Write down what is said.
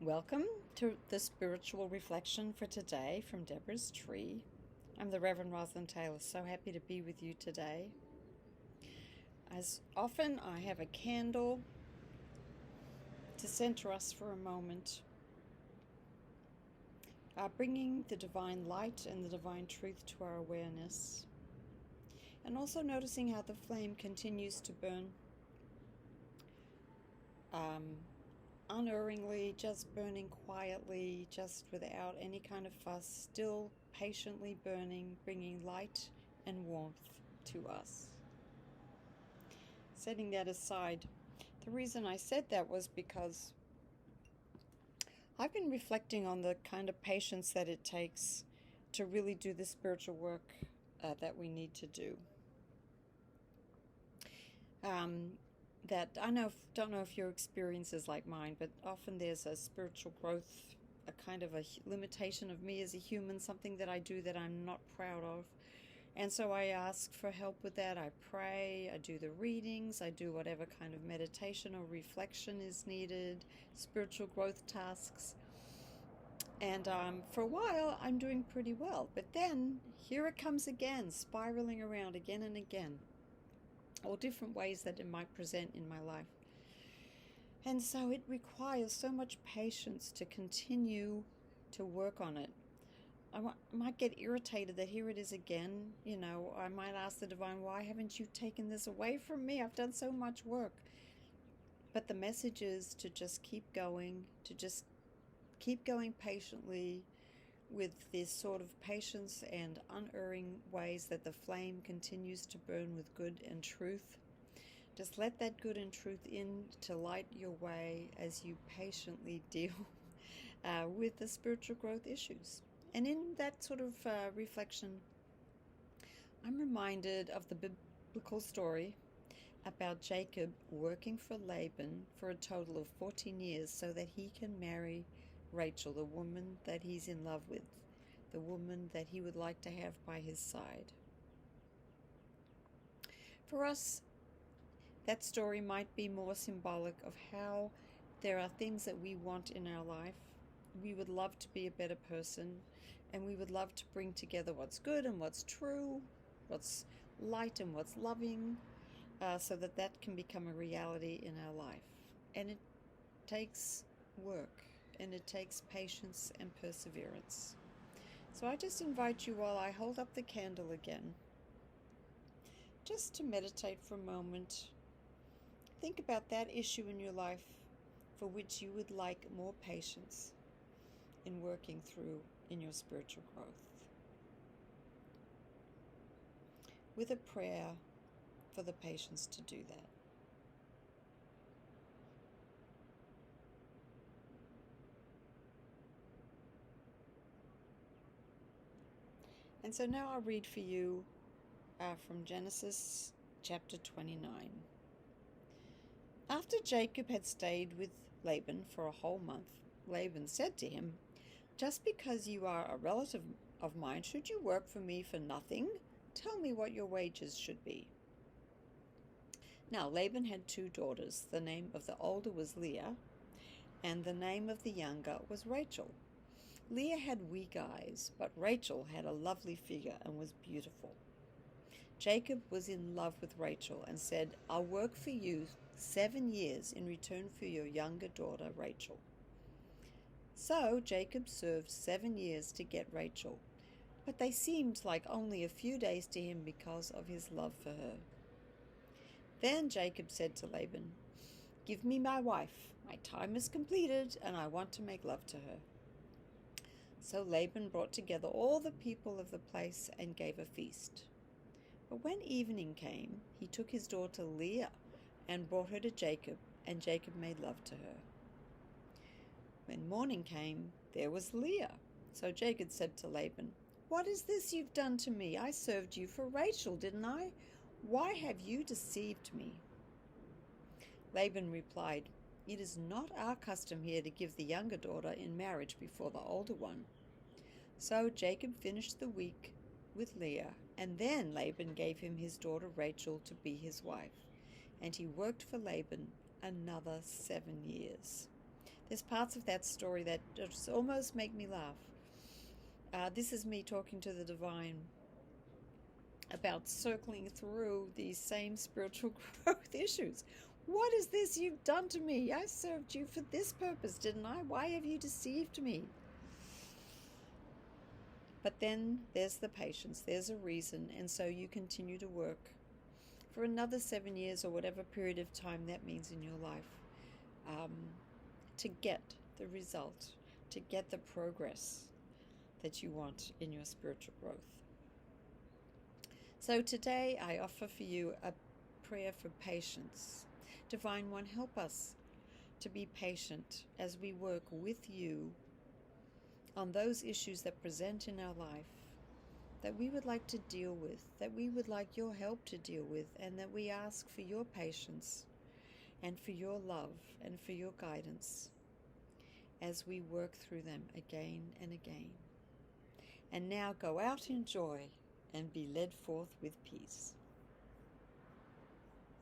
Welcome to the spiritual reflection for today from Deborah's Tree. I'm the Reverend Rosalind Taylor, so happy to be with you today. As often, I have a candle to center us for a moment, bringing the divine light and the divine truth to our awareness, and also noticing how the flame continues to burn unerringly, just burning quietly, just without any kind of fuss, still patiently burning, bringing light and warmth to us. Setting that aside, the reason I said that was because I've been reflecting on the kind of patience that it takes to really do the spiritual work that we need to do. That don't know if your experience is like mine, but often there's a spiritual growth, a kind of a limitation of me as a human, something that I do that I'm not proud of. And so I ask for help with that. I pray, I do the readings, I do whatever kind of meditation or reflection is needed, spiritual growth tasks. And for a while, I'm doing pretty well. But then, here it comes again, spiraling around again and again. All different ways that it might present in my life. And so it requires so much patience to continue to work on it. I might get irritated that here it is again. I might ask the divine, why haven't you taken this away from me? I've done so much work. But the message is to just keep going, patiently, with this sort of patience and unerring ways that the flame continues to burn with good and truth. Just let that good and truth in to light your way as you patiently deal with the spiritual growth issues. And in that sort of reflection, I'm reminded of the biblical story about Jacob working for Laban for a total of 14 years so that he can marry Rachel, the woman that he's in love with, the woman that he would like to have by his side. For us, that story might be more symbolic of how there are things that we want in our life. We would love to be a better person, and we would love to bring together what's good and what's true, what's light and what's loving, so that can become a reality in our life. And it takes work, and it takes patience and perseverance. So I just invite you, while I hold up the candle again, just to meditate for a moment. Think about that issue in your life for which you would like more patience in working through in your spiritual growth. With a prayer for the patience to do that. And so now I'll read for you from Genesis chapter 29. After Jacob had stayed with Laban for a whole month, Laban said to him, "Just because you are a relative of mine, should you work for me for nothing? Tell me what your wages should be." Now Laban had 2 daughters. The name of the older was Leah, and the name of the younger was Rachel. Leah had weak eyes, but Rachel had a lovely figure and was beautiful. Jacob was in love with Rachel and said, "I'll work for you 7 years in return for your younger daughter, Rachel." So Jacob served 7 years to get Rachel, but they seemed like only a few days to him because of his love for her. Then Jacob said to Laban, "Give me my wife. My time is completed, and I want to make love to her." So Laban brought together all the people of the place and gave a feast. But when evening came, he took his daughter Leah and brought her to Jacob, and Jacob made love to her. When morning came, there was Leah. So Jacob said to Laban, "What is this you've done to me? I served you for Rachel, didn't I? Why have you deceived me?" Laban replied, "It is not our custom here to give the younger daughter in marriage before the older one." So Jacob finished the week with Leah, and then Laban gave him his daughter Rachel to be his wife, and he worked for Laban another 7 years. There's parts of that story that just almost make me laugh. This is me talking to the divine about circling through these same spiritual growth issues. What is this you've done to me? I served you for this purpose, didn't I? Why have you deceived me? But then there's the patience, there's a reason, and so you continue to work for another 7 years or whatever period of time that means in your life, to get the result, to get the progress that you want in your spiritual growth. So today I offer for you a prayer for patience. Divine One, help us to be patient as we work with you on those issues that present in our life that we would like to deal with, that we would like your help to deal with, and that we ask for your patience and for your love and for your guidance as we work through them again and again. And now go out in joy and be led forth with peace.